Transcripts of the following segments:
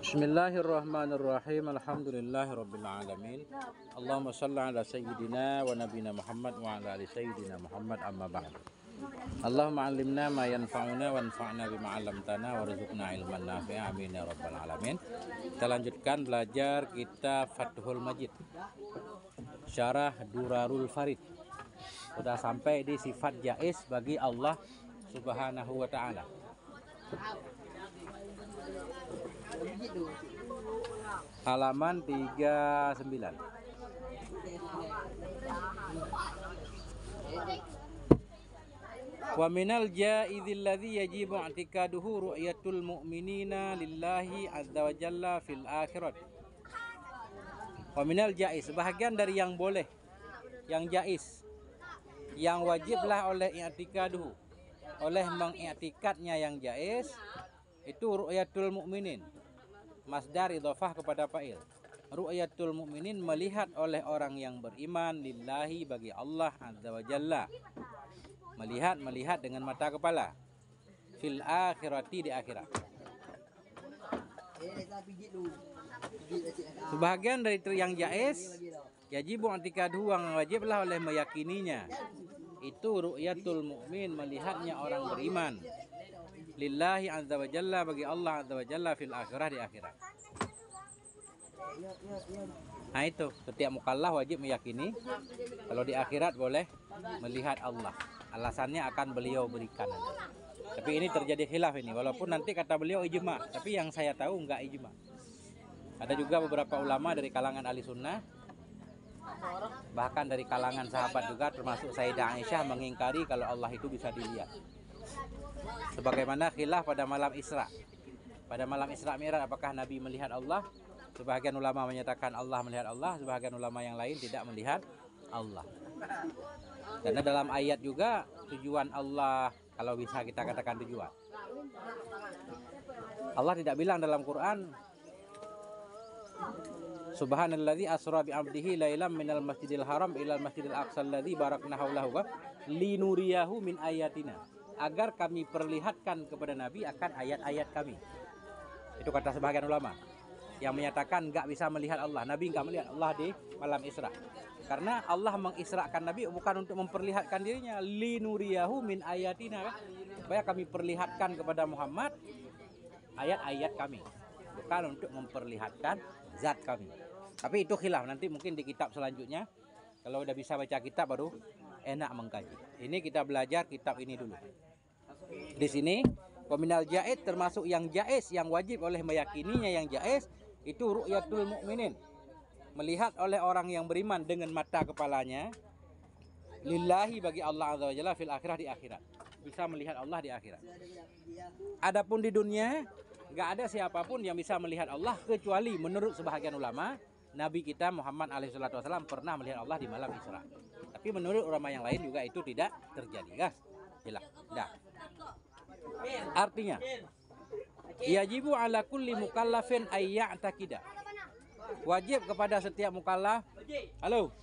Bismillahirrahmanirrahim. Alhamdulillahirabbil alamin. Allahumma shalli ala sayyidina wa nabiyina Muhammad wa ala ali sayyidina Muhammad, amma ba'd. Allahumma 'allimna ma yanfa'una wanfa'na bima 'allamtana warzuqna ilman nafi'a, amin ya rabbal alamin. Kita lanjutkan belajar kitab Fathul Majid, Syarah Durarul Farid. Sudah sampai di sifat jaiz bagi Allah Subhanahu wa ta'ala. Halaman 39. Wa minal jaizil ladzi yajibu i'tikaduhu ru'yatul mu'minina lillahi azza wa jalla fil akhirat. Wa minal jaiz, sebahagian dari yang boleh, yang jaiz, yang wajiblah oleh i'tikaduhu, oleh mengiktikadnya yang jaiz, itu ru'yatul mu'minin. Masdar idhofah kepada fa'il. Ru'yatul mu'minin, melihat oleh orang yang beriman, lillahi bagi Allah azza wa jalla. Melihat dengan mata kepala. Fil akhirati, di akhirat. Sebahagian dari yang jaiz, yajibu i'tikaduhu, yang wajiblah oleh meyakininya. Itu ru'yatul mu'min, melihatnya orang beriman, lillahi azza wa jalla bagi Allah azza wa jalla, fil akhirah, di akhirat. Nah itu, setiap mukallaf wajib meyakini kalau di akhirat boleh melihat Allah. Alasannya akan beliau berikan nanti. Tapi ini terjadi khilaf ini, walaupun nanti kata beliau ijma, tapi yang saya tahu enggak ijma. Ada juga beberapa ulama dari kalangan ahli sunnah, bahkan dari kalangan sahabat juga, termasuk Sayyidah Aisyah, mengingkari kalau Allah itu bisa dilihat. Sebagaimana khilaf pada malam Isra. Pada malam Isra Mi'raj, apakah Nabi melihat Allah? Sebagian ulama menyatakan Allah melihat Allah, sebagian ulama yang lain tidak melihat Allah. Karena dalam ayat juga tujuan Allah, kalau bisa kita katakan tujuan, Allah tidak bilang dalam Quran, Subhanalladzi asra bi 'abdihi lailam minal masjidil haram ilal masjidil aqsa alladzi barakna haulahu linuriyahu min ayatina, agar kami perlihatkan kepada Nabi akan ayat-ayat kami. Itu kata sebagian ulama yang menyatakan enggak bisa melihat Allah. Nabi enggak melihat Allah di malam Isra. Karena Allah mengisrakan Nabi bukan untuk memperlihatkan dirinya, linuriyahu min ayatina, supaya kami perlihatkan kepada Muhammad ayat-ayat kami, bukan untuk memperlihatkan zat kami. Tapi itu khilaf, nanti mungkin di kitab selanjutnya kalau udah bisa baca kitab baru enak mengkaji. Ini kita belajar kitab ini dulu. Di sini peminal jaiz, termasuk yang jaiz, yang wajib oleh meyakininya yang jaiz, itu ru'yatul mu'minin, melihat oleh orang yang beriman dengan mata kepalanya, lillahi bagi Allah azza wa jalla, fil akhirah, di akhirat. Bisa melihat Allah di akhirat. Adapun di dunia enggak ada siapapun yang bisa melihat Allah, kecuali menurut sebahagian ulama Nabi kita Muhammad alaihissalam pernah melihat Allah di malam Isra. Tapi menurut ulama yang lain juga itu tidak terjadi, guys. Jelas. Dah. Artinya, yajibu ala kulli mukallafin ayya'taqida. Wajib kepada setiap mukallaf. Halo.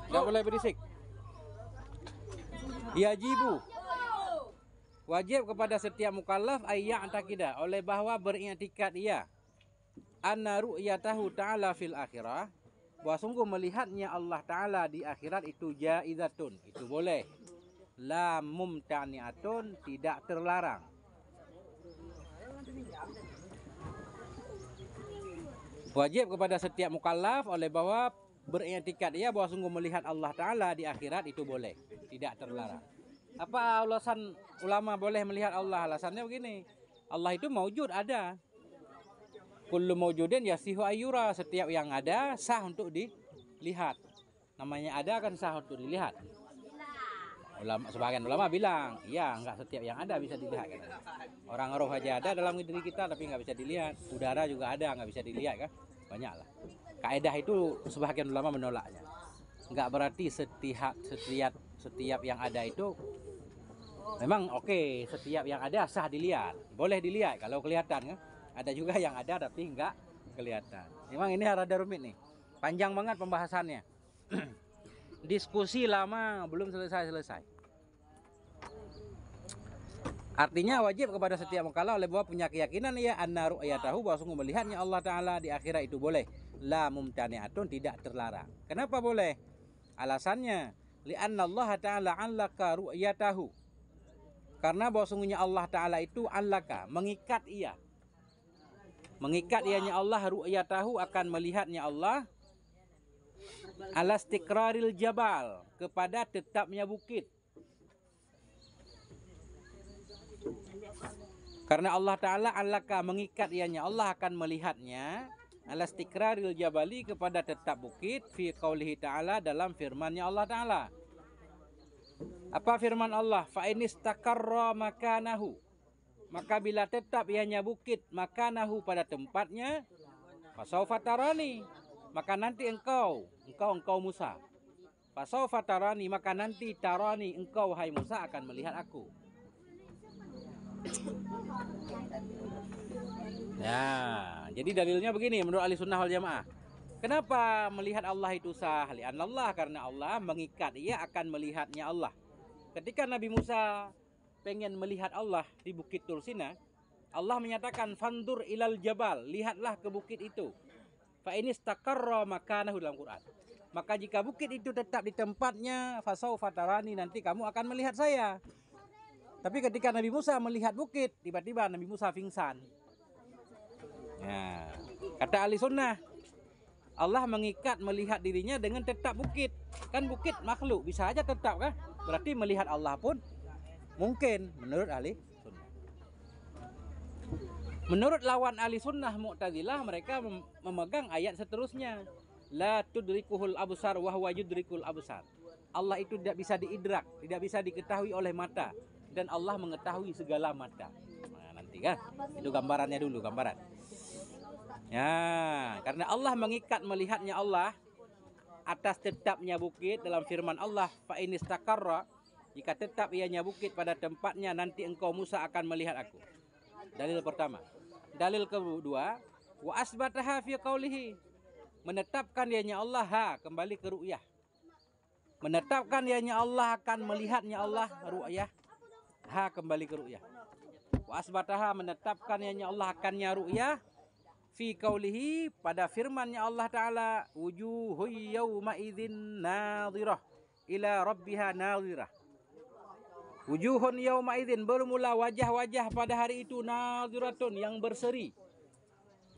Enggak boleh berisik. Yajibu, wajib kepada setiap mukallaf ayya'taqida, oleh bahwa beriktikad ia, anna ru'yatahu ta'ala fil akhirah, bahwa sungguh melihatnya Allah Ta'ala di akhirat itu jaizatun, itu boleh, la mumtani'atun, tidak terlarang. Wajib kepada setiap mukallaf oleh bahwa beriktikad ia bahwa sungguh melihat Allah Ta'ala di akhirat itu boleh, tidak terlarang. Apa alasan ulama boleh melihat Allah? Alasannya begini, Allah itu maujud, ada. Kullu maujudin yasihu ayyura, setiap yang ada sah untuk dilihat. Namanya ada kan sah untuk dilihat. Sebagian ulama bilang, iya, enggak setiap yang ada bisa dilihat kan. Orang roh aja ada dalam diri kita tapi enggak bisa dilihat. Udara juga ada, enggak bisa dilihat kan. Banyak lah. Kaidah itu sebagian ulama menolaknya. Enggak berarti setiap yang ada itu memang oke, setiap yang ada sah dilihat. Boleh dilihat kalau kelihatan kan. Ada juga yang ada tapi enggak kelihatan. Memang ini rada rumit nih. Panjang banget pembahasannya. Diskusi lama belum selesai. Artinya wajib kepada setiap mukallaf oleh bahwa punya keyakinan ya anna ru'yatahu, bahwa sungguh melihatnya Allah Ta'ala di akhirat itu boleh. La mumtani'atun, tidak terlarang. Kenapa boleh? Alasannya li'anna Allah Ta'ala allaka ru'yatahu, karena bahwa sungguhnya Allah Ta'ala itu allaka, mengikat ia. Mengikat ianya Allah ru'yatahu, akan melihatnya Allah, ala istiqraril jabal, kepada tetapnya bukit. Karena Allah Ta'ala allaka, mengikat ianya Allah akan melihatnya, ala istiqraril jabali, kepada tetap bukit, fi qaulihi ta'ala, dalam firmannya Allah Ta'ala. Apa firman Allah? Fa inistaqarra makanahu, maka bila tetap ianya bukit, makanahu, pada tempatnya, fasaufa tarani, maka nanti engkau Musa, fasaufa tarani, maka nanti tarani, engkau hai Musa akan melihat aku. Ya, jadi dalilnya begini menurut ahli sunnah wal jamaah. Kenapa melihat Allah itu sah? Li'anallah, karena Allah mengikat ia akan melihatnya Allah. Ketika Nabi Musa pengen melihat Allah di Bukit Tur Sina, Allah menyatakan fandur ilal jabal, lihatlah ke bukit itu. Fa inistaqarra makanahu, dalam Quran. Maka jika bukit itu tetap di tempatnya, fasaufa tarani, nanti kamu akan melihat saya. Tapi ketika Nabi Musa melihat bukit, tiba-tiba Nabi Musa pingsan. Ya, kata ahli sunnah, Allah mengikat melihat dirinya dengan tetap bukit. Kan bukit makhluk, bisa aja tetap kan? Berarti melihat Allah pun mungkin menurut ahli sunnah. Menurut lawan ahli sunnah Mu'tazilah, mereka memegang ayat seterusnya. La tudrikuhul absar wa huwa yudrikul absar. Allah itu tidak bisa diidrak, tidak bisa diketahui oleh mata, dan Allah mengetahui segala mata. Nah, nanti kan itu gambarannya dulu, gambaran. Ya, karena Allah mengikat melihatnya Allah atas tetapnya bukit dalam firman Allah, fa inistaqarra, jika tetap ianya bukit pada tempatnya, nanti engkau Musa akan melihat aku. Dalil pertama. Dalil kedua, wa asbataha fi qaulihi, menetapkan ianya Allah, ha, kembali ke ru'yah. Menetapkan ianya Allah akan melihatnya Allah, ru'yah. Ha, kembali ke ru'yah. Wa asbataha, menetapkan ianya Allah akannya ru'yah, fi qaulihi, pada firmannya Allah Ta'ala, wujuhu yawma idzin nadhirah ila rabbiha nadhirah. Wujuhun yawma idzin, bermula wajah-wajah pada hari itu, nadhiratun, yang berseri,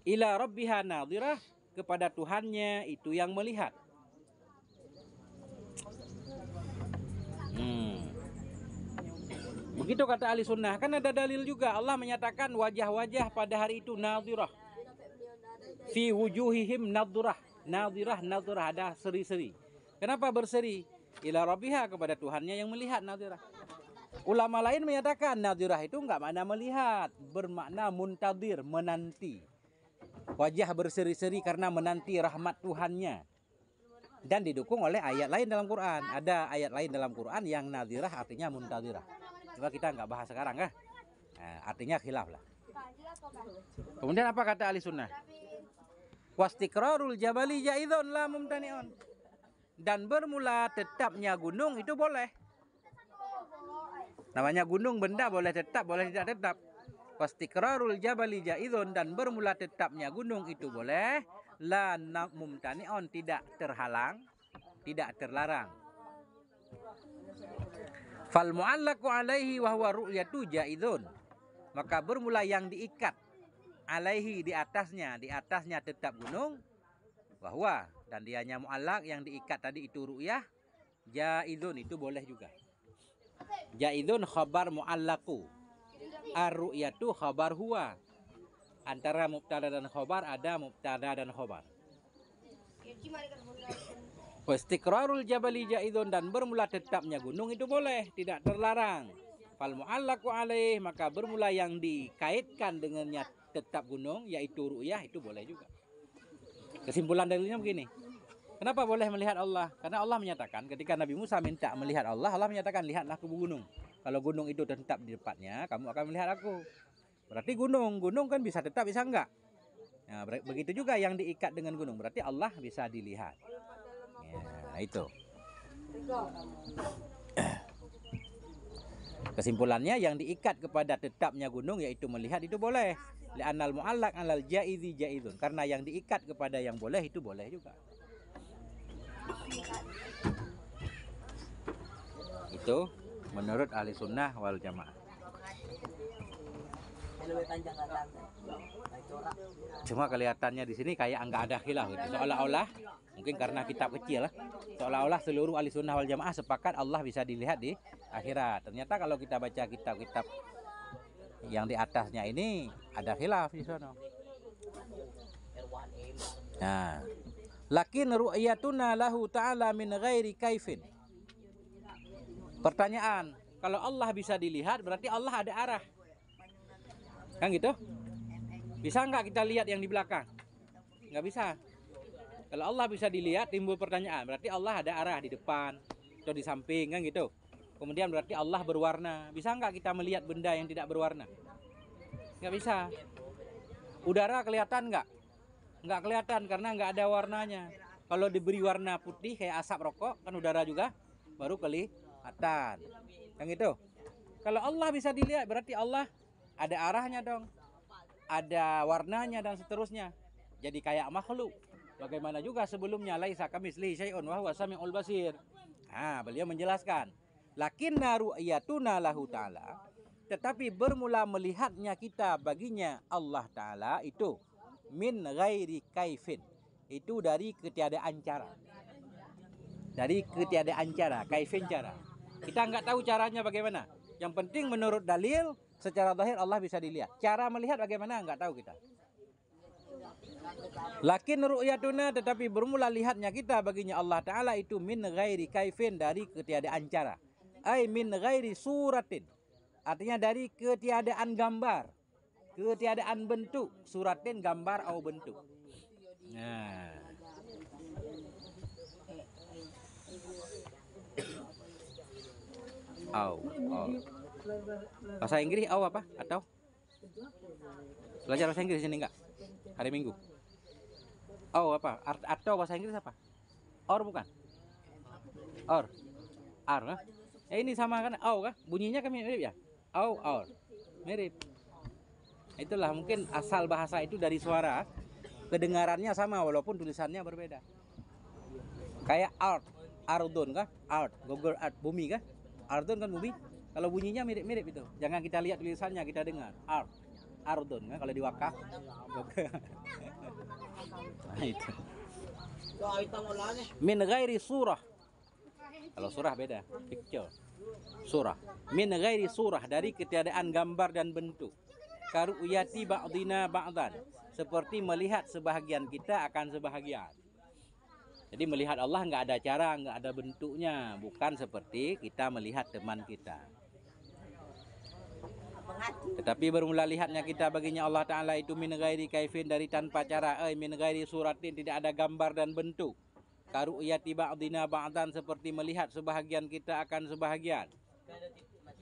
ila rabbiha nadhirah, kepada Tuhannya itu yang melihat. Begitu kata ahli sunnah. Kan ada dalil juga, Allah menyatakan wajah-wajah pada hari itu nadhirah. Fi wujuhihim nadhirah. Nadhirah, nadhirah, ada seri-seri. Kenapa berseri? Ila rabbiha, kepada Tuhannya yang melihat, nadhirah. Ulama lain menyatakan nadhirah itu enggak makna melihat, bermakna muntadir, menanti. Wajah berseri-seri karena menanti rahmat Tuhannya. Dan didukung oleh ayat lain dalam Quran. Ada ayat lain dalam Quran yang nadhirah artinya muntadirah. Coba kita nggak bahas sekarang kan? Nah, artinya khilaf lah. Kemudian apa kata ahli sunnah? Wastiqrarul jabali jaidun la mumtani'un. Dan bermula tetapnya gunung itu boleh. Namanya gunung, benda boleh tetap, boleh tidak tetap. Wastiqrarul jabali jaidun, dan bermula tetapnya gunung itu boleh. La mumtani'un, tidak terhalang, tidak terlarang. Fal mu'allaqu alaihi wa huwa ru'yatu jaidun, maka bermula yang diikat alaihi, di atasnya tetap gunung, bahwa, dan dianya mu'allaq, yang diikat tadi itu ru'yah, jaidun, itu boleh juga. Jaidun khabar mu'allaqu, ar-ru'yatu khabar huwa. Antara mubtada dan khabar ada mubtada dan khabar. Wastiqrarul jabali jaidun, dan bermula tetapnya gunung itu boleh, tidak terlarang. Fal mu'allaqu alaih, maka bermula yang dikaitkan dengannya tetap gunung, yaitu ru'yah, itu boleh juga. Kesimpulan dalilnya begini. Kenapa boleh melihat Allah? Karena Allah menyatakan ketika Nabi Musa minta melihat Allah, Allah menyatakan lihatlah ke gunung. Kalau gunung itu tetap di depannya, kamu akan melihat aku. Berarti gunung kan bisa tetap, bisa enggak? Nah, begitu juga yang diikat dengan gunung, berarti Allah bisa dilihat. Ya, itu. Kesimpulannya yang diikat kepada tetapnya gunung yaitu melihat itu boleh. Li'annal mu'allaq 'alal jaizi jaizun. Karena yang diikat kepada yang boleh itu boleh juga. Itu menurut ahli sunnah wal jamaah. Cuma kelihatannya di sini kayak enggak ada khilaf gitu. Seolah-olah mungkin karena kitab kecil, seolah-olah seluruh ahli sunnah wal jamaah sepakat Allah bisa dilihat di akhirat. Ternyata kalau kita baca kitab-kitab yang di atasnya ini ada khilaf di sana. Nah, lakin ru'yatuna lahu ta'ala min ghairi kaifin. Pertanyaan, kalau Allah bisa dilihat berarti Allah ada arah. Kan gitu? Bisa nggak kita lihat yang di belakang? Nggak bisa. Kalau Allah bisa dilihat, timbul pertanyaan, berarti Allah ada arah di depan atau di samping, kan gitu. Kemudian berarti Allah berwarna. Bisa nggak kita melihat benda yang tidak berwarna? Nggak bisa. Udara kelihatan nggak? Nggak kelihatan karena nggak ada warnanya. Kalau diberi warna putih kayak asap rokok, kan udara juga baru kelihatan. Kan gitu. Kalau Allah bisa dilihat, berarti Allah ada arahnya dong, ada warnanya dan seterusnya. Jadi kayak makhluk. Bagaimana juga sebelumnya laisa kamitslihi syai'un wa huwas samiul basir. Nah, beliau menjelaskan, lakinna ru'yatuna lahu ta'ala, tetapi bermula melihatnya kita baginya Allah Ta'ala itu min ghairi kaifin, itu dari ketiadaan cara. Dari ketiadaan cara, kaifin cara. Kita nggak tahu caranya bagaimana. Yang penting menurut dalil secara zahir Allah bisa dilihat. Cara melihat bagaimana nggak tahu kita. Lakin ru'yatuna, tetapi bermula lihatnya kita baginya Allah Ta'ala itu min ghairi kaifin, dari ketiadaan cara. Ay min ghairi suratin, artinya dari ketiadaan gambar, ketiadaan bentuk. Suratin gambar atau bentuk. Nah, au. Bahasa Inggris au apa? Atau belajar bahasa Inggris ini enggak? Hari Minggu. Au apa? Atau bahasa Inggris apa? Or bukan? Or. Ar kah? Ini sama kan? Au kah? Bunyinya kan mirip ya? Au, or. Mirip. Itulah mungkin asal bahasa itu dari suara. Kedengarannya sama walaupun tulisannya berbeda. Kayak art, ardon kah? Art, Google Art, bumi kah? Ardon kan bumi. Kalau bunyinya mirip-mirip itu. Jangan kita lihat tulisannya, kita dengar. Art, ardon kan? Kalau di wakaf. Nah, itu. Min ghairi surah. Kalau surah beda, picture. Surah. Min ghairi surah, dari ketiadaan gambar dan bentuk. Karu'yati ba'dina ba'dan, seperti melihat sebahagian kita akan sebahagian. Jadi melihat Allah nggak ada cara, nggak ada bentuknya, bukan seperti kita melihat teman kita. Tetapi bermula lihatnya kita baginya Allah Ta'ala itu min ghairi kaifin, dari tanpa cara, min ghairi suratin, tidak ada gambar dan bentuk. Karu'yati ba'dina ba'dan, seperti melihat sebahagian kita akan sebahagian.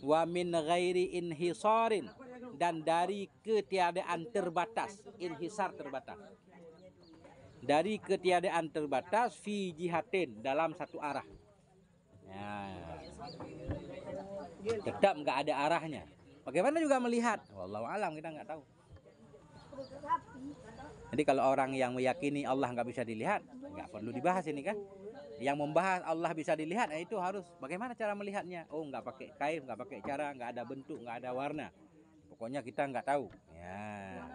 Wa min ghairi inhisarin, dan dari ketiadaan terbatas. Inhisar terbatas. Dari ketiadaan terbatas fi jihatin, dalam satu arah. Ya. Tetap nggak ada arahnya. Bagaimana juga melihat? Wallahu alam, kita nggak tahu. Jadi kalau orang yang meyakini Allah nggak bisa dilihat, nggak perlu dibahas ini kan. Yang membahas Allah bisa dilihat, itu harus bagaimana cara melihatnya. Oh, nggak pakai kain, nggak pakai cara, nggak ada bentuk, nggak ada warna. Pokoknya kita nggak tahu. Ya.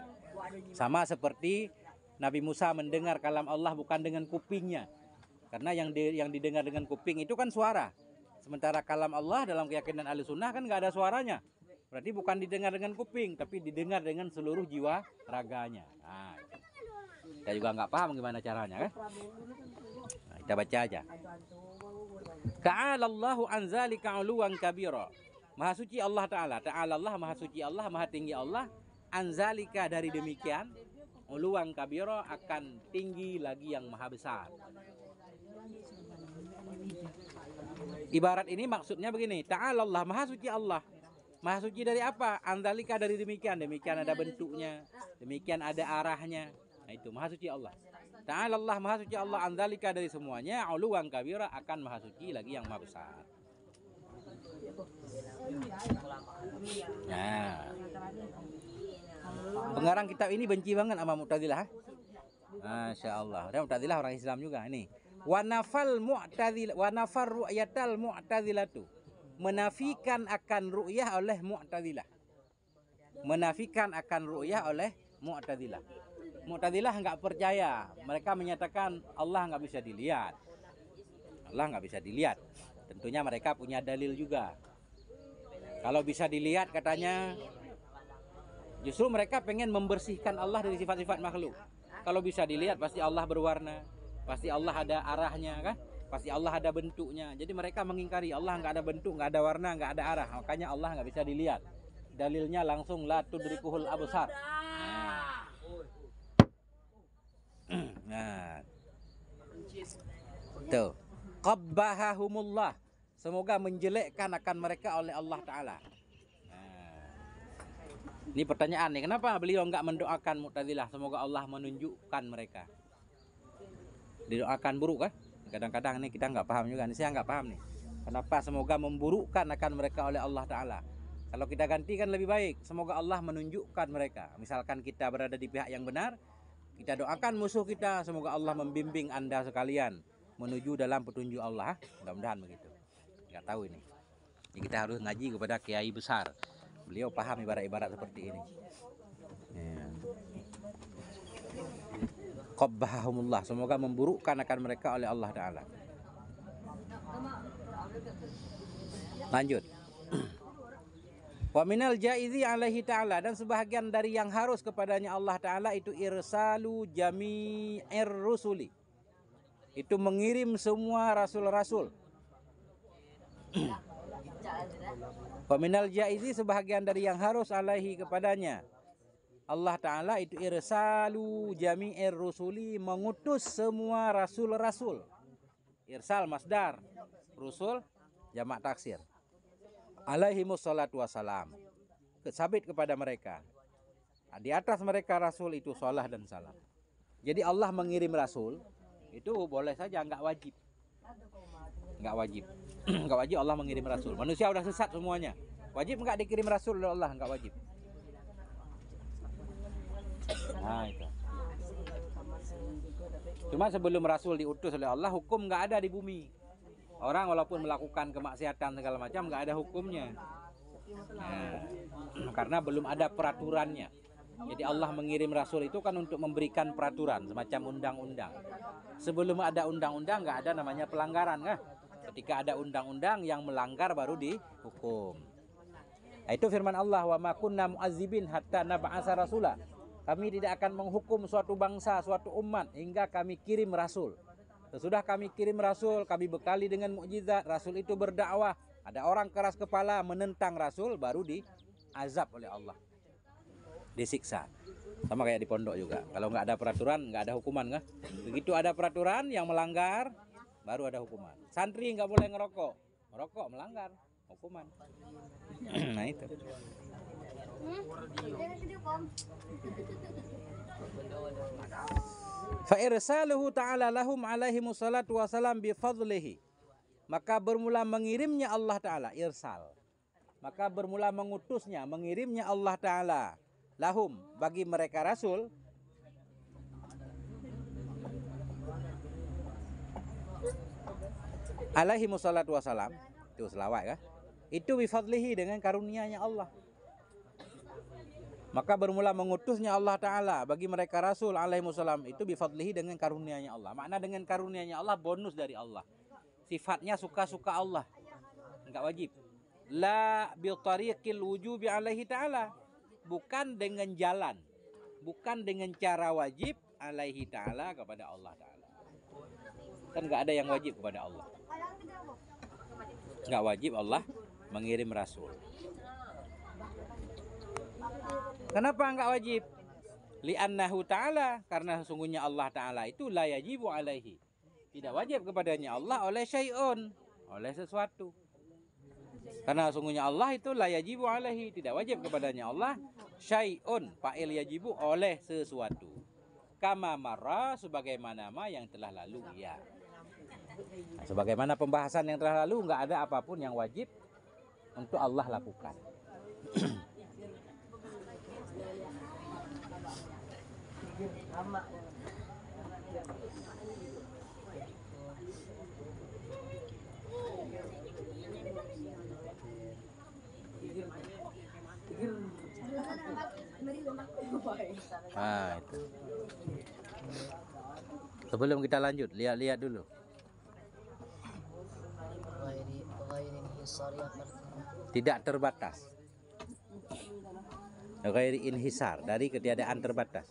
Sama seperti Nabi Musa mendengar kalam Allah bukan dengan kupingnya. Karena yang didengar dengan kuping itu kan suara. Sementara kalam Allah dalam keyakinan ahli sunnah kan nggak ada suaranya. Berarti bukan didengar dengan kuping, tapi didengar dengan seluruh jiwa raganya. Nah, kita juga nggak paham gimana caranya kan? Nah, kita baca aja. Ta'ala Allahu an zalika 'uluwan kabira. Maha suci Allah Ta'ala. Ta'ala Allah, maha suci Allah, maha tinggi Allah. An zalika, dari demikian. 'Uluwan kabira, akan tinggi lagi yang maha besar. Ibarat ini maksudnya begini. Ta'ala Allah, maha suci Allah. Maha suci dari apa? Anzalika, dari demikian. Demikian ada bentuknya, demikian ada arahnya. Nah, itu maha suci Allah. Ta'ala Allah, maha suci Allah, anzalika, dari semuanya. 'Uluwan kabira, akan maha suci lagi yang maha besar. Nah, pengarang kitab ini benci banget sama Mu'tazilah. Masya Allah. Dan Mu'tazilah orang Islam juga ini. Wa nafal ru'yatal Mu'tazilatu. Menafikan akan ru'yah oleh Mu'tazilah. Menafikan akan ru'yah oleh Mu'tazilah. Mu'tazilah enggak percaya. Mereka menyatakan Allah enggak bisa dilihat. Allah enggak bisa dilihat. Tentunya mereka punya dalil juga. Kalau bisa dilihat katanya, justru mereka pengen membersihkan Allah dari sifat-sifat makhluk. Kalau bisa dilihat pasti Allah berwarna, pasti Allah ada arahnya kan, pasti Allah ada bentuknya. Jadi mereka mengingkari Allah nggak ada bentuk, nggak ada warna, nggak ada arah. Makanya Allah nggak bisa dilihat. Dalilnya langsung la tudrikuhul absar. Nah, tuh qabbahahumullah, semoga menjelekkan akan mereka oleh Allah Ta'ala. Ini pertanyaan nih, kenapa beliau enggak mendoakan Mu'tazilah semoga Allah menunjukkan mereka? Didoakan buruk kan? Kadang-kadang nih kita enggak paham juga, saya enggak paham nih. Kenapa semoga memburukkan akan mereka oleh Allah Ta'ala? Kalau kita gantikan lebih baik, semoga Allah menunjukkan mereka. Misalkan kita berada di pihak yang benar, kita doakan musuh kita, semoga Allah membimbing Anda sekalian menuju dalam petunjuk Allah. Mudah-mudahan begitu. Enggak tahu ini. Jadi kita harus ngaji kepada kiai besar. Beliau paham ibarat-ibarat seperti ini. Qabbahahumullah, semoga memburukkan akan mereka oleh Allah Ta'ala. Lanjut. Wa minal jaizi alaihi ta'ala, dan sebahagian dari yang harus kepadanya Allah Ta'ala itu irsalu jami'ir rusuli, itu mengirim semua rasul-rasul. Wa minal jaizi, sebahagian dari yang harus alaihi kepadanya Allah Ta'ala itu irsalu jami'ir rusuli, mengutus semua rasul-rasul. Irsal masdar, rusul jamak taksir. Alaihimus salatu wassalam, sabit kepada mereka, di atas mereka rasul itu salah dan salam. Jadi Allah mengirim rasul itu boleh saja, enggak wajib. Enggak wajib. Enggak wajib Allah mengirim rasul. Manusia udah sesat semuanya. Wajib enggak dikirim rasul oleh Allah? Enggak wajib. Nah itu. Cuma sebelum rasul diutus oleh Allah, hukum enggak ada di bumi. Orang walaupun melakukan kemaksiatan segala macam nggak ada hukumnya. Nah, karena belum ada peraturannya. Jadi Allah mengirim rasul itu kan untuk memberikan peraturan, semacam undang-undang. Sebelum ada undang-undang nggak ada namanya pelanggaran kan? Ketika ada undang-undang yang melanggar baru dihukum. Nah, itu firman Allah, wa ma kunna mu'azzibin hatta nab'atsa rasula. Kami tidak akan menghukum suatu bangsa, suatu umat hingga kami kirim rasul. Sesudah kami kirim rasul, kami bekali dengan mukjizat, rasul itu berdakwah, ada orang keras kepala menentang rasul, baru diazab oleh Allah, disiksa. Sama kayak di pondok juga, kalau nggak ada peraturan nggak ada hukuman kan? Begitu ada peraturan, yang melanggar baru ada hukuman. Santri nggak boleh ngerokok, merokok melanggar, hukuman. Nah itu. Fa irsaluhu ta'ala lahum alaihi wassalatu wassalam bi fadlihi, maka bermula mengirimnya Allah Ta'ala, irsal, maka bermula mengutusnya, mengirimnya Allah Ta'ala lahum, bagi mereka rasul, alaihi wassalatu wassalam, itu selawat kan, itu bi fadlihi, dengan karunia-Nya Allah. Maka bermula mengutusnya Allah Ta'ala bagi mereka rasul alaihissalam itu bifadlihi, dengan karunia-Nya Allah. Makna dengan karunia-Nya Allah, bonus dari Allah. Sifatnya suka-suka Allah, enggak wajib. La bitariqil wujubi alaihi ta'ala, bukan dengan jalan, bukan dengan cara wajib alaihi ta'ala, kepada Allah Ta'ala. Kan enggak ada yang wajib kepada Allah. Enggak wajib Allah mengirim rasul. Kenapa enggak wajib? Li'annahu ta'ala, karena sesungguhnya Allah Ta'ala itu la yajibu alaihi, tidak wajib kepadanya Allah oleh syai'un, oleh sesuatu. Karena sesungguhnya Allah itu la yajibu alaihi, tidak wajib kepadanya Allah syai'un, fa'il yajibu, oleh sesuatu. Kama marra, sebagaimana yang telah lalu, ya. Nah, sebagaimana pembahasan yang telah lalu, enggak ada apapun yang wajib untuk Allah lakukan. Nah, itu. Sebelum kita lanjut, lihat-lihat dulu. Tidak terbatas. Ghairi inhisar, dari ketiadaan terbatas.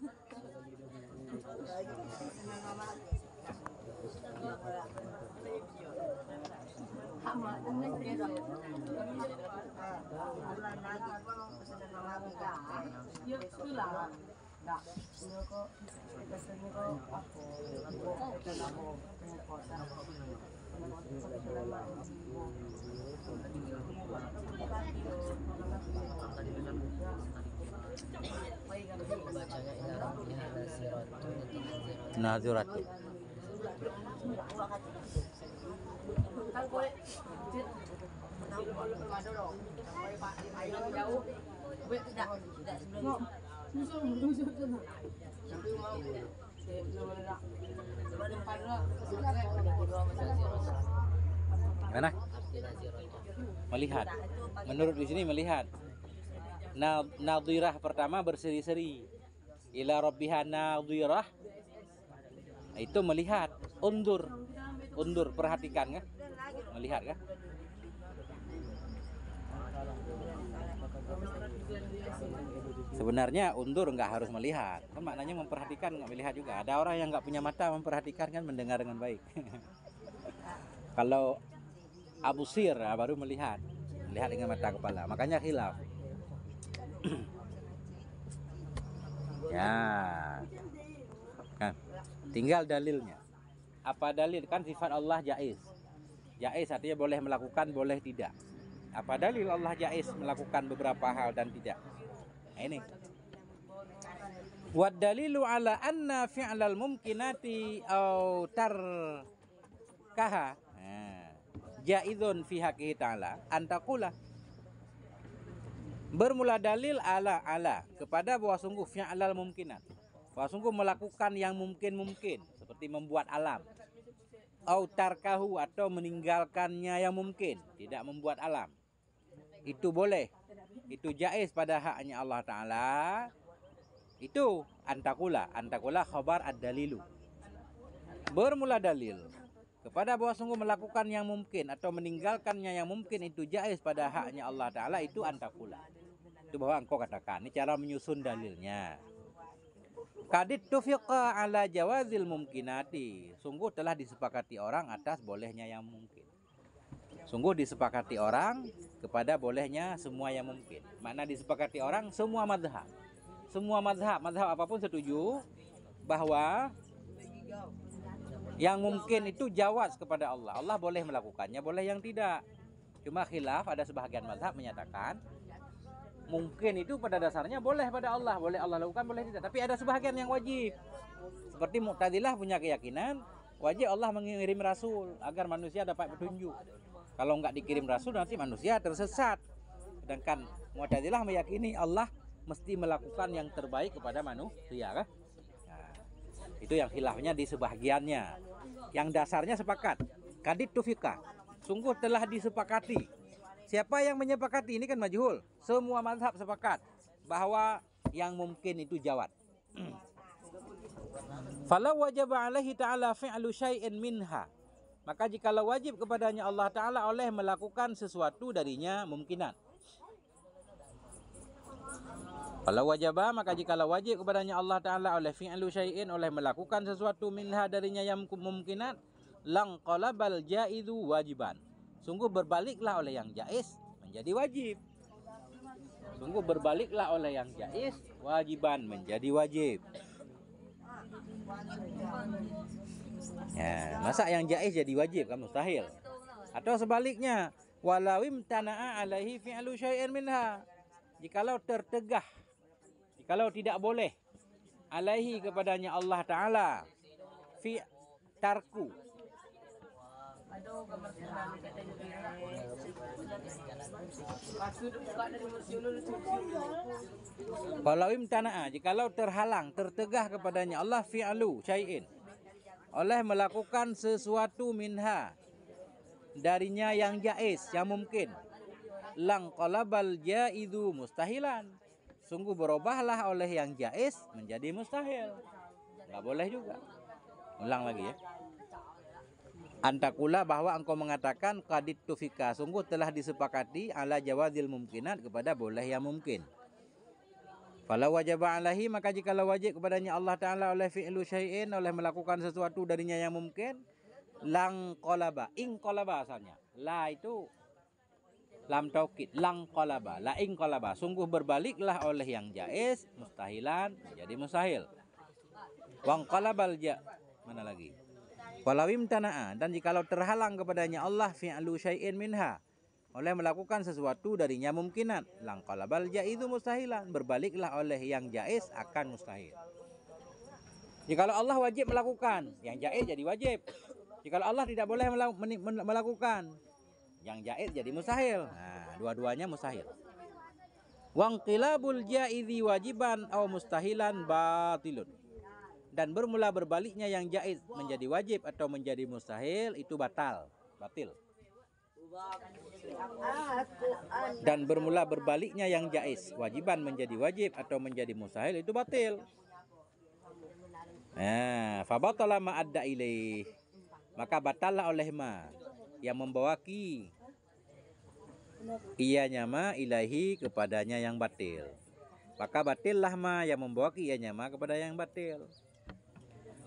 Naziratun. Mana? Melihat. Menurut di sini melihat. Nadhirah pertama berseri-seri. Ila rabbiha nadhirah. Itu melihat. Undur, perhatikan kan? Melihat kan? Sebenarnya undur nggak harus melihat, kan maknanya memperhatikan, nggak melihat juga. Ada orang yang nggak punya mata memperhatikan kan, mendengar dengan baik. Kalau abusir baru melihat dengan mata kepala, makanya khilaf. Ya, kan? Tinggal dalilnya. Apa dalil? Kan sifat Allah jaiz. Jaiz artinya boleh melakukan, boleh tidak. Apa dalil Allah jaiz melakukan beberapa hal dan tidak? Nah, ini. Wa dalilu ala anna fi'lal mumkinati au tarkaha jaizun fi haqqihi ta'ala antaqula. Bermula dalil ala kepada bahwa sungguh fi'lal mumkinat, bahwa sungguh melakukan yang mungkin seperti membuat alam, au tarkahu atau meninggalkannya yang mumkin, tidak membuat alam, itu boleh, itu jaiz pada haknya Allah Ta'ala. Itu antakula khabar ad-dalilu, bermula dalil kepada bahwa sungguh melakukan yang mungkin atau meninggalkannya yang mungkin itu jaiz pada haknya Allah Ta'ala. Itu antakula, itu bahwa engkau katakan. Ini cara menyusun dalilnya. Kadit tufiqa ala jawazil mumkinati, sungguh telah disepakati orang atas bolehnya yang mungkin. Sungguh disepakati orang kepada bolehnya semua yang mungkin. Makna disepakati orang semua mazhab. Semua mazhab apapun setuju bahwa yang mungkin itu jawaz kepada Allah. Allah boleh melakukannya, boleh yang tidak. Cuma khilaf, ada sebahagian mazhab menyatakan mungkin itu pada dasarnya boleh pada Allah, boleh Allah lakukan, boleh tidak. Tapi ada sebahagian yang wajib. Seperti Mu'tazilah punya keyakinan wajib Allah mengirim rasul agar manusia dapat petunjuk. Kalau enggak dikirim rasul nanti manusia tersesat. Sedangkan Mu'tazilah meyakini Allah mesti melakukan yang terbaik kepada manusia kan? Nah, itu yang khilafnya di sebahagiannya. Yang dasarnya sepakat. Kadit tufika, sungguh telah disepakati. Siapa yang menyepakati? Ini kan majhul. Semua mazhab sepakat bahwa yang mungkin itu jawad. Falau wajaba alaihi ta'ala fi'lu syai'in minha, maka jikalau wajib kepadanya Allah Ta'ala oleh melakukan sesuatu darinya mungkinan. Kalau wajaba, maka jikalau wajib kepadanya Allah Ta'ala oleh fi'lu syai'in, oleh melakukan sesuatu minha darinya yang mungkinat, lang qalabal jaidu wajiban, sungguh berbaliklah oleh yang jaiz menjadi wajib. Sungguh berbaliklah oleh yang jaiz wajiban menjadi wajib. Ya, masa yang jaiz jadi wajib kan mustahil. Atau sebaliknya, walawim tana'a alaihi fi'lu syai'in minha, jikalau tertegah, jikalau tidak boleh alaihi kepadanya Allah Ta'ala fi tarku Kalau imtana'a, jikalau terhalang, tertegah kepadanya Allah fi'lu syai'in, oleh melakukan sesuatu minha, darinya yang jaiz, yang mungkin, lang qalabal jaidu mustahilan, sungguh berubahlah oleh yang jaiz menjadi mustahil. Nggak boleh juga. Ulang lagi ya. Antakula, bahwa engkau mengatakan qadit tufika, sungguh telah disepakati ala jawazil mumkinat, kepada boleh yang mungkin. Kalau wajib alaihi, maka jikalau wajib kepadanya Allah Ta'ala oleh fi'lu syai'in, oleh melakukan sesuatu darinya yang mungkin, lang qalaba, ing qalaba asalnya. La itu lam taukid, lang qalaba, la ing qalaba, sungguh berbaliklah oleh yang jaiz mustahilan menjadi mustahil. Wang qalabal mana lagi? Walawim tana'a, dan jikalau terhalang kepadanya Allah fi'lu syai'in minha, oleh melakukan sesuatu darinya mungkinat, lang qalabal jaizu mustahilan, berbaliklah oleh yang jaiz akan mustahil. Jikalau Allah wajib melakukan, yang jaiz jadi wajib. Jikalau Allah tidak boleh melakukan, yang jaiz jadi mustahil. Nah, dua-duanya mustahil. Wang qilabul jaizi wajiban aw mustahilan batilun, dan bermula berbaliknya yang jaiz menjadi wajib atau menjadi mustahil, itu batil. Dan bermula berbaliknya yang jaiz, wajiban menjadi wajib atau menjadi mustahil, itu batil. Nah, fa batala ma adda ilaih, maka batallah oleh ma, yang membawaki ianya ma ilahi, kepadanya yang batil. Maka batillah ma, yang membawaki ianya ma kepada yang batil.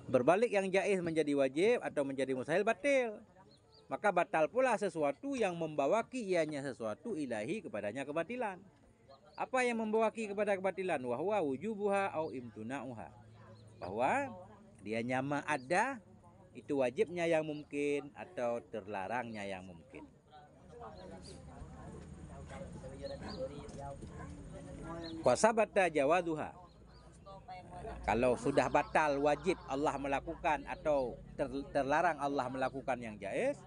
Berbalik yang jaiz menjadi wajib atau menjadi mustahil, batil. Maka batal pula sesuatu yang membawaki ianya sesuatu ilahi, kepadanya kebatilan. Apa yang membawaki kepada kebatilan? Wahwa wujubuha au imtuna'uha, bahwa dia nyama ada, itu wajibnya yang mungkin atau terlarangnya yang mungkin. Wasabata jawaduha, kalau sudah batal wajib Allah melakukan atau terlarang Allah melakukan yang jaiz,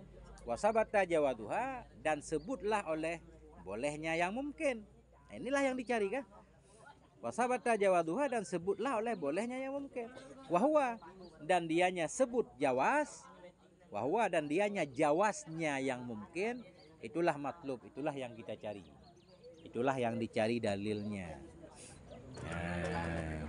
wasabata jawaduha, dan sebutlah oleh bolehnya yang mungkin. Nah, inilah yang dicari kan. Wasabata jawaduha, dan sebutlah oleh bolehnya yang mungkin. Wahwa, dan dianya sebut jawaz. Wahwa, dan dianya jawaznya yang mungkin. Itulah matlub, itulah yang kita cari. Itulah yang dicari dalilnya. Nah.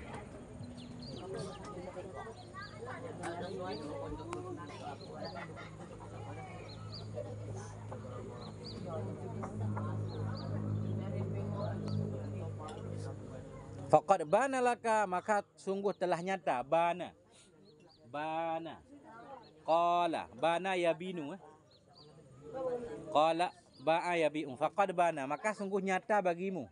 Faqad bana laka, maka sungguh telah nyata, bana qala bana yabinu, qala ba'a yabi'u, faqad bana, maka sungguh nyata bagimu.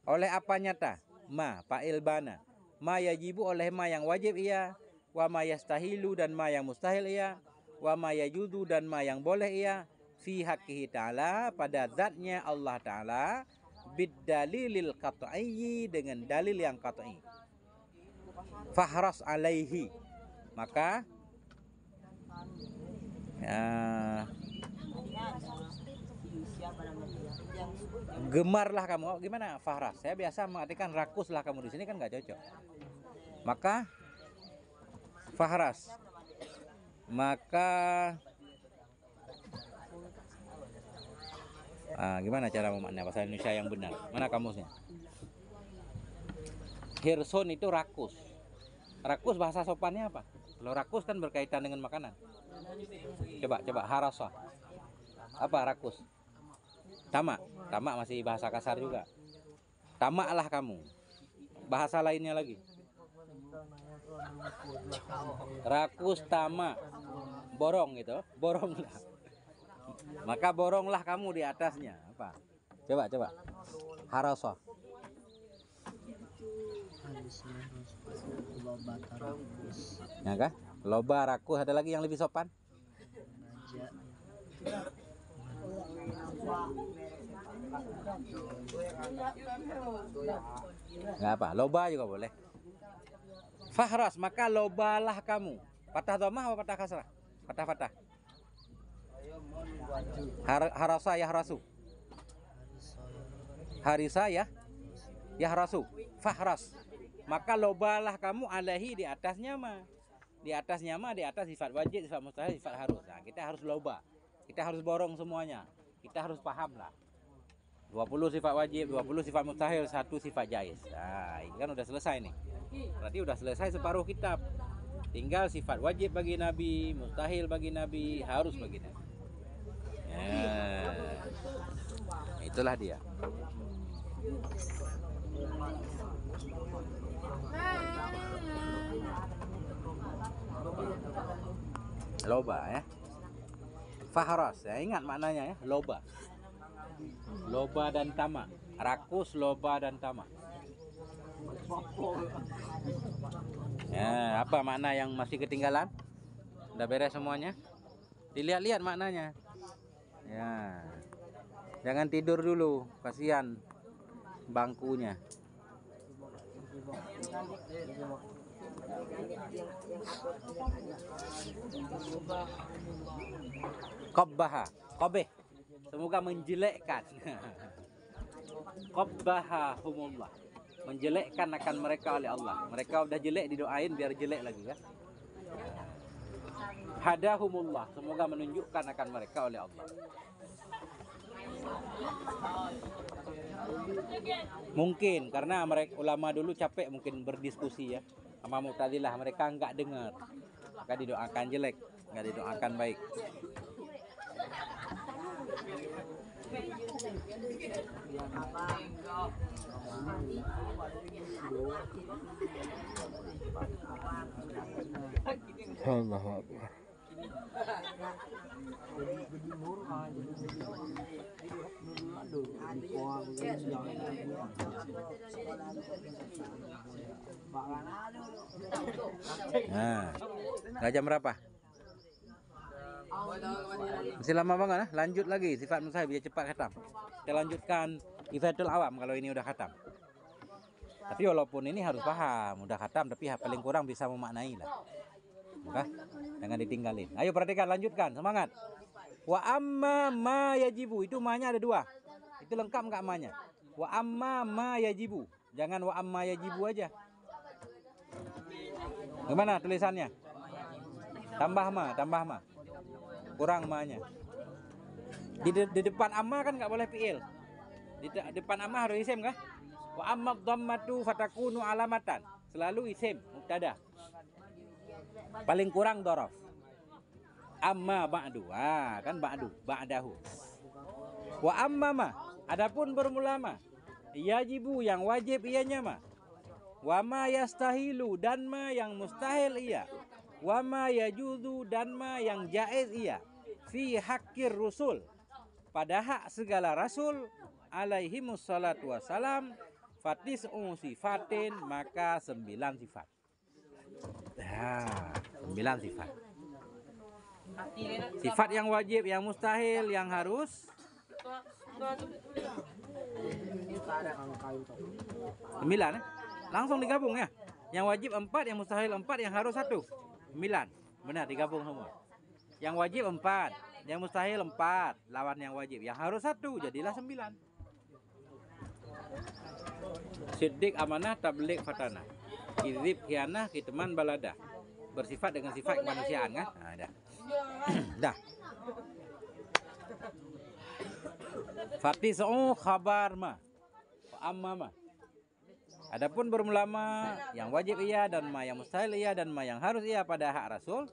Oleh apa nyata? Ma fa'il bana, ma yajibu, oleh ma yang wajib ia, wa ma yastahilu, dan ma yang mustahil ia, wa ma yajudu, dan ma yang boleh ia, fi haqqihi ta'ala, pada zatnya Allah Ta'ala, bid dalilil qat'i, dengan dalil yang qat'i. Fahras alaihi, maka gemarlah kamu. Gimana fahras? Saya biasa mengartikan rakuslah kamu, di sini kan nggak cocok. Maka fahras, maka gimana cara memaknai bahasa Indonesia yang benar? Mana kamusnya? Hirsun itu rakus. Rakus bahasa sopannya apa? Kalau rakus kan berkaitan dengan makanan. Coba harasa. Apa rakus? Tamak masih bahasa kasar juga. Tamaklah kamu. Bahasa lainnya lagi. Rakus, tamak, borong gitu. Boronglah. Maka boronglah kamu di atasnya. Apa? Coba. Harasa. Ya kah? Loba, rakus, ada lagi yang lebih sopan? Nggak apa, loba juga boleh. Fahras, maka lobalah kamu. Patah dhamma apa patah kasrah? Patah. Harasa yahrasu. Harisa yahrasu. Fahras. Maka lobalah kamu alaihi di atasnya mah. Di atasnya mah di atas sifat wajib, sifat mustahil, sifat harus. Nah, kita harus loba. Kita harus borong semuanya. Kita harus paham lah. 20 sifat wajib, 20 sifat mustahil, 1 sifat jaiz. Nah, ini kan udah selesai nih. Berarti udah selesai separuh kitab. Tinggal sifat wajib bagi Nabi, mustahil bagi Nabi, harus bagi Nabi. Itulah dia. Loba ya. Fahras ya, ingat maknanya ya, loba. Loba dan tamak. Rakus, loba dan tamak. Ya, apa makna yang masih ketinggalan? Udah beres semuanya? Dilihat-lihat maknanya. Ya. Jangan tidur dulu, kasihan bangkunya. Qabbaha, qabih. Semoga menjelekkan. Qabbahahumullah. Menjelekkan akan mereka oleh Allah. Mereka udah jelek didoain biar jelek lagi kan. Hadahumullah. Semoga menunjukkan akan mereka oleh Allah. Mungkin karena mereka ulama dulu capek mungkin berdiskusi ya sama Mu'tazilah, mereka enggak dengar. Maka didoakan jelek, enggak didoakan baik. Allahu Akbar. Nah, jam berapa? Masih lama banget, lanjut lagi sifat mustahil biar cepat khatam. Kita lanjutkan Ifatul Awam kalau ini udah khatam. Tapi walaupun ini harus paham, udah khatam tapi paling kurang bisa memaknai lah. Maka jangan ditinggalin. Ayo perhatikan, lanjutkan, semangat. Wa amma ma yajibu, itu ma-nya ada 2. Itu lengkap enggak ma-nya? Wa amma ma yajibu. Jangan wa amma yajibu aja. Gimana tulisannya? Tambah ma. Kurang ma-nya. Di depan amma kan enggak boleh fi'il. Di depan amma harus isim kah? Wa amma dhammatu fatakunu alamatan. Selalu isim, mubtada. Paling kurang dhorof. Amma ba'du. Kan ba'du, ba'dahu. Wa amma ma, adapun bermula ma, yajibu yang wajib ianya ma. Wa ma yastahilu, dan ma yang mustahil iya. Wa ma yajuzu, dan ma yang jaiz iya. Fi haqqir rusul, pada hak segala rasul alaihimus salatu wassalam, fatis'u sifatin, maka 9 sifat. 9 sifat. Sifat yang wajib, yang mustahil, yang harus 9 eh? Langsung digabung ya. Yang wajib 4, yang mustahil 4, yang harus 1. 9. Benar, digabung semua. Yang wajib 4, yang mustahil 4, lawan yang wajib. Yang harus 1, jadilah 9. Siddiq, amanah, tabligh, fatanah. Idzib, khianah, kitman, baladah. Bersifat dengan sifat kemanusiaan kan? Nah, dah. Dah. Fatis'u khabar ma. Amma ma. Adapun bermula ma, yang wajib iya, dan ma yang mustahil iya, dan ma yang harus iya pada hak Rasul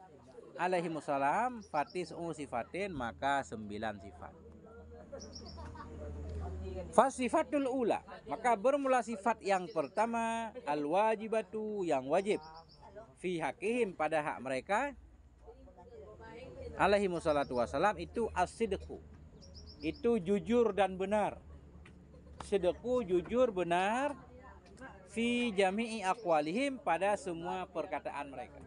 alaihi wassalam, fatis'u sifatin, maka 9 sifat. Fasifatul ula, maka bermula sifat yang pertama, al-wajibatu, yang wajib, fi hakihim, pada hak mereka alaihi wassalatu wassalam, itu as-sidqu, itu jujur dan benar. Sidqu, jujur, benar, fi jami'i aqwalihim, pada semua perkataan mereka.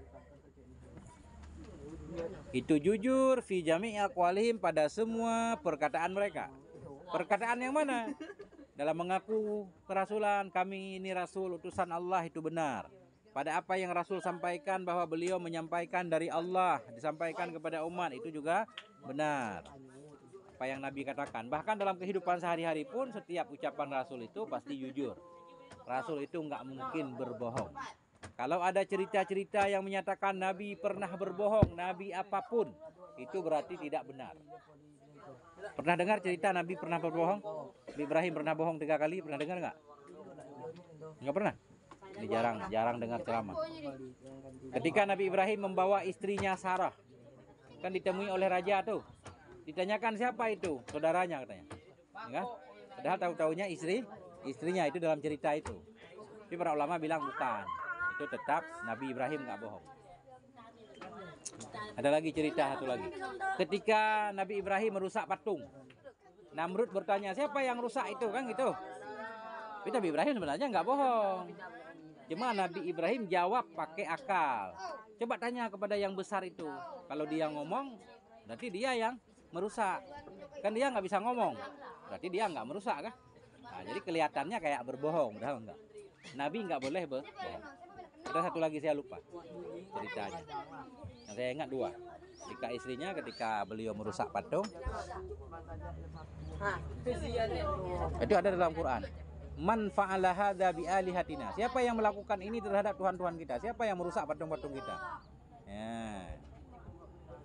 Itu jujur, fi jami'i aqwalihim, pada semua perkataan mereka. Perkataan yang mana? Dalam mengaku kerasulan, kami ini rasul utusan Allah, itu benar. pada apa yang Rasul sampaikan bahwa beliau menyampaikan dari Allah, disampaikan kepada umat, itu juga benar. Apa yang Nabi katakan, bahkan dalam kehidupan sehari-hari pun setiap ucapan Rasul itu pasti jujur. Rasul itu nggak mungkin berbohong. Kalau ada cerita-cerita yang menyatakan Nabi pernah berbohong, Nabi apapun, itu berarti tidak benar. Pernah dengar cerita Nabi pernah berbohong? Nabi Ibrahim pernah bohong 3 kali, pernah dengar nggak? Nggak pernah. Ini jarang dengar ceramah. Ketika Nabi Ibrahim membawa istrinya Sarah, kan ditemui oleh raja tuh. Ditanyakan siapa itu? Saudaranya katanya. Ya? Padahal tahu-taunya istrinya itu dalam cerita itu. Tapi para ulama bilang bukan. Itu tetap Nabi Ibrahim nggak bohong. Ada lagi cerita satu lagi. Ketika Nabi Ibrahim merusak patung, Namrud bertanya, siapa yang rusak itu, kan gitu. Tapi Nabi Ibrahim sebenarnya nggak bohong. Cuma Nabi Ibrahim jawab pakai akal. Coba tanya kepada yang besar itu. Kalau dia ngomong, berarti dia yang merusak. Kan dia nggak bisa ngomong, berarti dia nggak merusak kan. Nah, jadi kelihatannya kayak berbohong, padahal enggak. Nabi nggak boleh berbohong. Ada satu lagi saya lupa ceritanya. Yang saya ingat 2. Ketika beliau merusak patung, itu ada dalam Quran. Man fa'ala hadza bi alihatina. Siapa yang melakukan ini terhadap Tuhan-Tuhan kita? Siapa yang merusak patung-patung kita? Ya.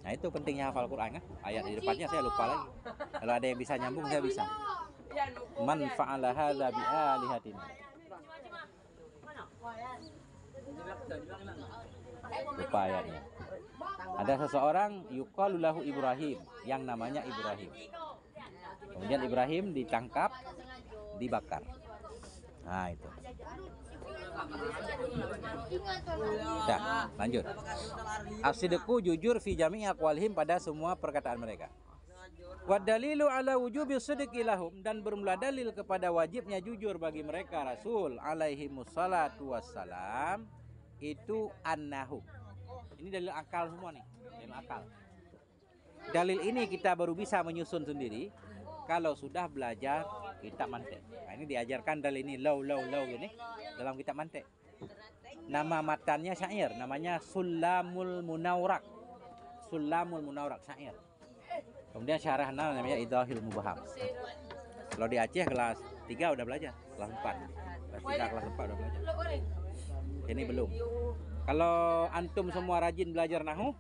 Nah, itu pentingnya hafal Quran kan? Ayat di depannya saya lupa lagi. Kalau ada yang bisa nyambung saya bisa. Man fa'ala hadza bi alihatina. Lupa ayatnya. Ada seseorang yuqalu lahu Ibrahim, yang namanya Ibrahim. Kemudian Ibrahim ditangkap, dibakar. Nah, itu. Dah, lanjut. As-sidqu jujur fi jami' aqwalihim, pada semua perkataan mereka. Wa dalilu ala wujubi sidqi lahum, dan bermula dalil kepada wajibnya jujur bagi mereka Rasul alaihi wassalatu wassalam itu annahum. Ini dalil akal semua nih, dalil akal. Dalil ini kita baru bisa menyusun sendiri kalau sudah belajar kitab mantik. Nah, ini diajarkan dalil ini law gini dalam kitab mantik. Nama matannya syair, namanya Sulamul Munawrak. Sulamul Munawrak syair. Kemudian syarahnya namanya Idahil Mubaham. Kalau di Aceh kelas 3 udah belajar, kelas 4. Kelas 3, kelas 4 udah belajar. Ini belum. Kalau antum semua rajin belajar nahwu,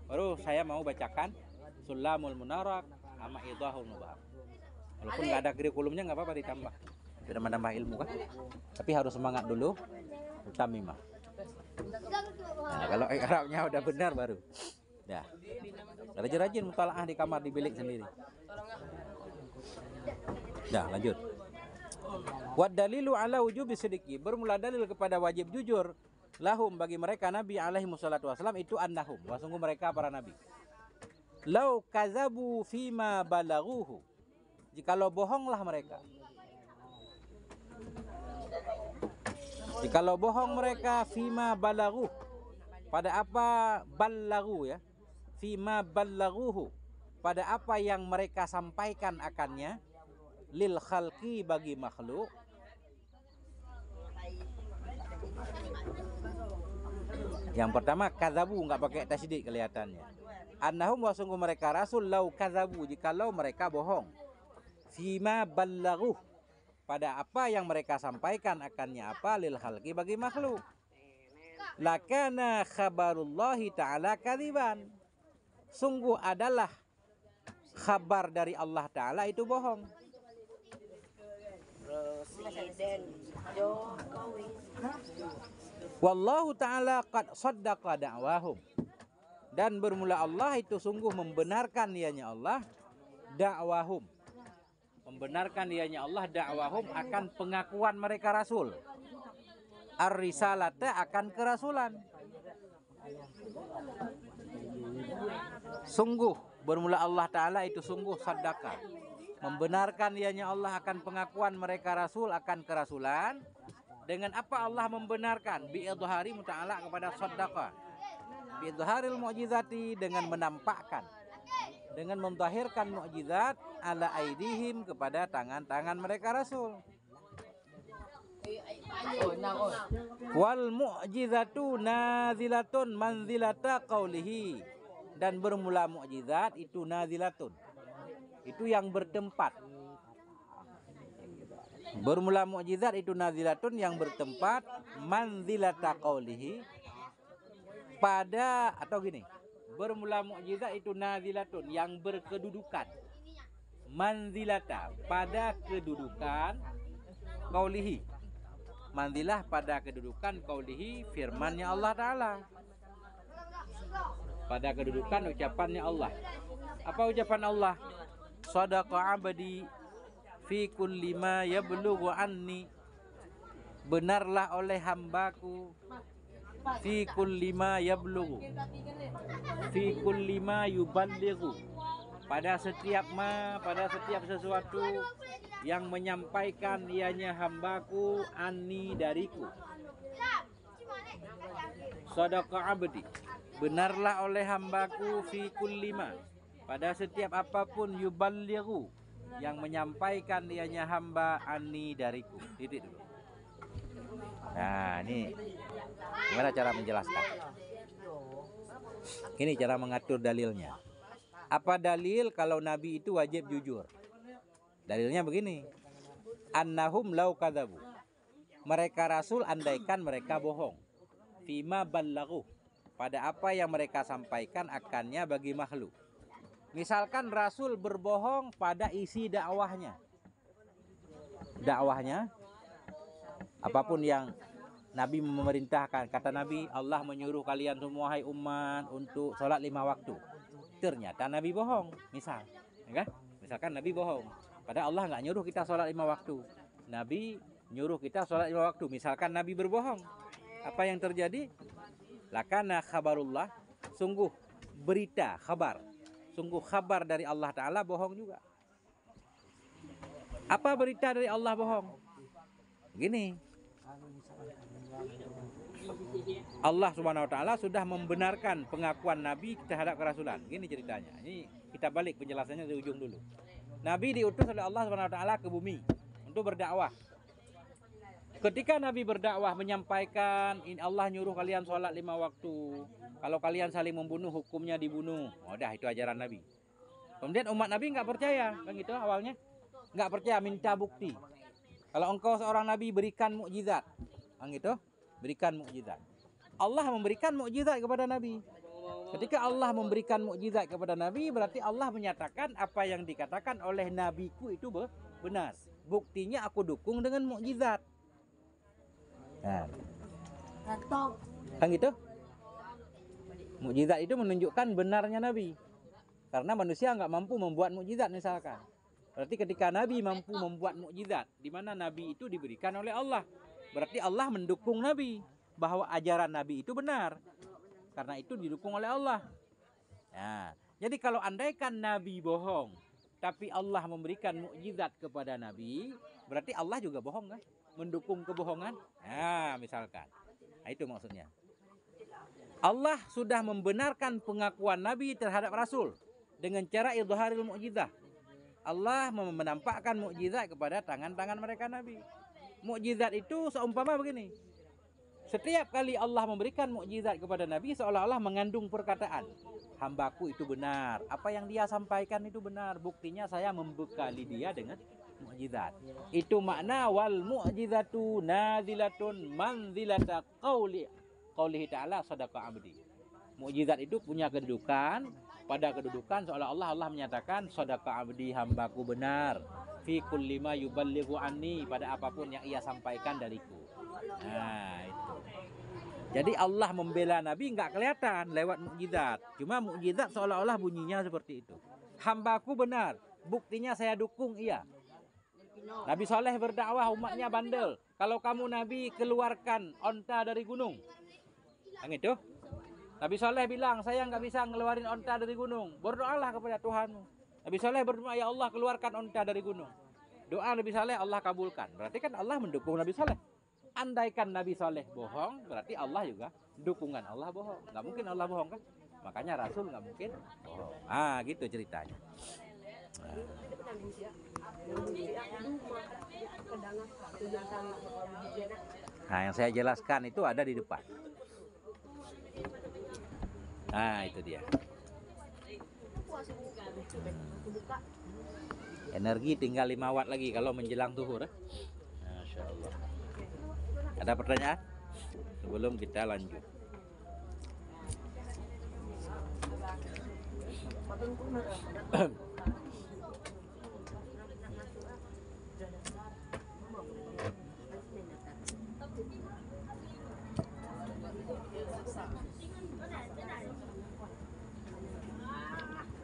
baru saya mau bacakan Sulamul Munawrak sama Idahul Mubaham. Walaupun nggak ada kurikulumnya nggak apa-apa, ditambah. Sudah menambah ilmu kan. Tapi harus semangat dulu, utamimah. Nah, kalau i'rabnya udah benar baru. Ya. Rajin-rajin mutalaah di kamar, di bilik sendiri. Dah, lanjut. Wad dalilu ala wujubi sidqi, bermula dalil kepada wajib jujur lahum bagi mereka Nabi alaihi wassalatu wassalam itu annahum, sungguh mereka para nabi. Lau kazabu fima balaghuhu, jikalau bohonglah mereka. Jikalau bohong mereka fima balaghuh, pada apa balaghu ya? Fima balaghuhu, pada apa yang mereka sampaikan akannya, lil khalqi bagi makhluk. Yang pertama kadzabu, enggak pakai tasydid kelihatannya. Annahum, sungguh mereka Rasul, lau kadzabu, jikalau mereka bohong. Fima balaghuh, pada apa yang mereka sampaikan akannya apa, lil khalqi bagi makhluk. Lakana khabarullahi ta'ala kadziban, sungguh adalah kabar dari Allah Ta'ala itu bohong. Wallahu Ta'ala qad saddaqa da'wahum, dan bermula Allah itu sungguh membenarkan ianya Allah da'wahum, membenarkan ianya Allah da'wahum akan pengakuan mereka Rasul, ar-risalata akan kerasulan. Sungguh bermula Allah Ta'ala itu sungguh saddaqa, membenarkan ianya Allah akan pengakuan mereka Rasul akan kerasulan. Dengan apa Allah membenarkan? Bi'idhari muta'ala kepada saddaqa, bi'idharil mu'jizati, dengan menampakkan, dengan menzahirkan mukjizat ala aidihim kepada tangan-tangan mereka Rasul. Wal mu'jizatu nazilatun manzilata qaulihi, dan bermula mukjizat itu nazilatun, itu yang bertempat. Bermula mukjizat itu nazilatun yang bertempat manzilata qaulihi, pada, atau gini, bermula mukjizat itu nazilatun yang berkedudukan, manzilata pada kedudukan, qaulihi manzilah pada kedudukan, qaulihi firmannya Allah Ta'ala, pada kedudukan ucapannya Allah. Apa ucapan Allah? Shadaqa abdi fi kulli ma yablughu anni, benarlah oleh hambaku, fi kulli ma yablughu, fi kulli ma yuballighu, pada setiap sesuatu yang menyampaikan ianya hambaku, anni dariku. Shadaqa abdi, benarlah oleh hambaku, fi kulli ma, pada setiap apapun, yuballighu, yang menyampaikan ianya hamba, anni dariku. Titik dulu. Nah, ini gimana cara menjelaskan? Ini cara mengatur dalilnya. Apa dalil kalau Nabi itu wajib jujur? Dalilnya begini. Annahum lau kadzabu, mereka Rasul andaikan mereka bohong. Fima ballaghu, pada apa yang mereka sampaikan akannya bagi makhluk. Misalkan Rasul berbohong pada isi dakwahnya. Dakwahnya, apapun yang Nabi memerintahkan. Kata Nabi, Allah menyuruh kalian semua, hai umat, untuk sholat 5 waktu. Ternyata Nabi bohong, misal, ya kan? Misalkan Nabi bohong, padahal Allah nggak nyuruh kita sholat 5 waktu. Nabi nyuruh kita sholat 5 waktu. Misalkan Nabi berbohong, apa yang terjadi? Lakana khabarullah, sungguh berita, khabar, sungguh kabar dari Allah Ta'ala bohong juga. Apa berita dari Allah bohong? Gini, Allah Subhanahu Wa Ta'ala sudah membenarkan pengakuan Nabi terhadap kerasulan. Gini ceritanya. Ini kita balik penjelasannya dari ujung dulu. Nabi diutus oleh Allah Subhanahu Wa Ta'ala ke bumi untuk berdakwah. Ketika Nabi berdakwah menyampaikan, Allah nyuruh kalian sholat 5 waktu. Kalau kalian saling membunuh, hukumnya dibunuh. Oh, dah, itu ajaran Nabi. Kemudian umat Nabi nggak percaya, kan gitu awalnya. Nggak percaya, minta bukti. Kalau engkau seorang Nabi, berikan mukjizat, kan gitu, berikan mukjizat. Allah memberikan mukjizat kepada Nabi. Ketika Allah memberikan mukjizat kepada Nabi, berarti Allah menyatakan apa yang dikatakan oleh Nabiku itu benar. Buktinya aku dukung dengan mukjizat. Nah, kan gitu. Mukjizat itu menunjukkan benarnya Nabi. Karena manusia nggak mampu membuat mukjizat misalkan. Berarti ketika Nabi mampu membuat mukjizat, di mana Nabi itu diberikan oleh Allah, berarti Allah mendukung Nabi bahwa ajaran Nabi itu benar. Karena itu didukung oleh Allah. Nah, jadi kalau andaikan Nabi bohong, tapi Allah memberikan mukjizat kepada Nabi, berarti Allah juga bohong kan? Mendukung kebohongan. Nah, misalkan. Nah, itu maksudnya. Allah sudah membenarkan pengakuan Nabi terhadap Rasul dengan cara idharil mukjizah. Allah menampakkan mukjizat kepada tangan-tangan mereka Nabi. Mukjizat itu seumpama begini. Setiap kali Allah memberikan mukjizat kepada Nabi, seolah-olah mengandung perkataan, hambaku itu benar, apa yang dia sampaikan itu benar, buktinya saya membekali dia dengan mukjizat. Itu makna wal mu'jizatu nazilatun manzilata qaulihi ta'ala shadaqa abdi. Mukjizat itu punya kedudukan, pada kedudukan seolah-olah Allah menyatakan shadaqa abdi, hambaku benar, fi kulli ma yuballighu anni, pada apapun yang ia sampaikan dariku. Nah, itu. Jadi Allah membela Nabi nggak kelihatan lewat mukjizat. Cuma mukjizat seolah-olah bunyinya seperti itu. Hambaku benar, buktinya saya dukung iya. Nabi Saleh berdakwah, umatnya bandel. Kalau kamu Nabi, keluarkan onta dari gunung. Yang itu. Nabi Saleh bilang, saya nggak bisa ngeluarin onta dari gunung. Berdoalah kepada Tuhanmu. Nabi Saleh berdoa, ya Allah keluarkan onta dari gunung. Doa Nabi Saleh Allah kabulkan. Berarti kan Allah mendukung Nabi Saleh. Andaikan Nabi Saleh bohong, berarti Allah juga dukungan Allah bohong. Nggak mungkin Allah bohong kan? Makanya Rasul nggak mungkin bohong. Ah, gitu ceritanya. Nah. Nah, yang saya jelaskan itu ada di depan. Nah, itu dia. Energi tinggal 5 watt lagi kalau menjelang zuhur. Masya Allah. Ada pertanyaan? Sebelum kita lanjut.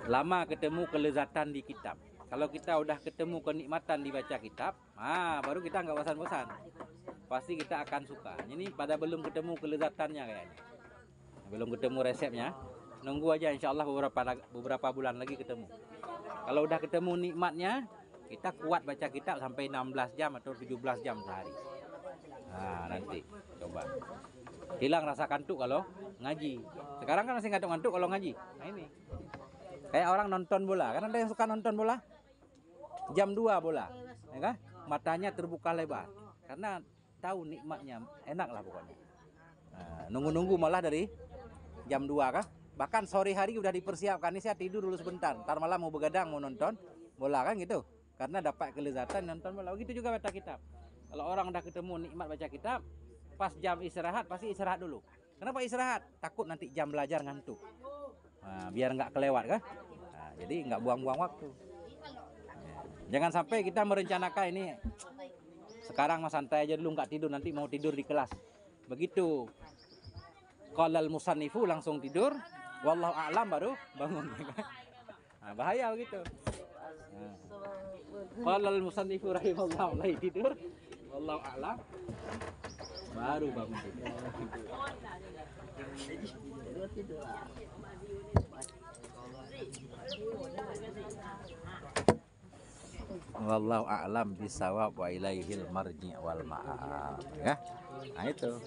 Lama ketemu kelezatan di kitab. Kalau kita udah ketemu kenikmatan dibaca kitab, baru kita nggak bosan-bosan. Pasti kita akan suka. Ini pada belum ketemu kelezatannya kayaknya. Belum ketemu resepnya. Nunggu aja, insya Allah beberapa bulan lagi ketemu. Kalau udah ketemu nikmatnya, kita kuat baca kitab sampai 16 jam atau 17 jam sehari. Nah, nanti coba. Hilang rasa kantuk kalau ngaji. Sekarang kan masih ngantuk-ngantuk kalau ngaji. Nah ini. Kayak orang nonton bola. Kan ada yang suka nonton bola? Jam 2 bola. Ya kan? Matanya terbuka lebar. Karena tahu nikmatnya. Enak lah pokoknya. Nah, nunggu-nunggu malah dari jam 2 kah? Bahkan sore hari udah dipersiapkan. Ini saya tidur dulu sebentar. Ntar malam mau begadang, mau nonton bola kan gitu. Karena dapat kelezatan nonton bola. Begitu juga baca kitab. Kalau orang udah ketemu nikmat baca kitab, pas jam istirahat pasti istirahat dulu. Kenapa istirahat? Takut nanti jam belajar ngantuk. Nah, biar nggak kelewat kan? Nah, jadi nggak buang-buang waktu. Jangan sampai kita merencanakan ini. Sekarang mas santai aja dulu, nggak tidur, nanti mau tidur di kelas. Begitu qalal musannifu langsung tidur, wallahu a'lam baru bangun. Nah, bahaya begitu. Qalal musannifu rahimahullah mulai tidur, wallahu a'lam baru bangun tidur. Wallahu a'lam bisawab wa ilaihil marji' wal ma'ab. Ya. Nah itu.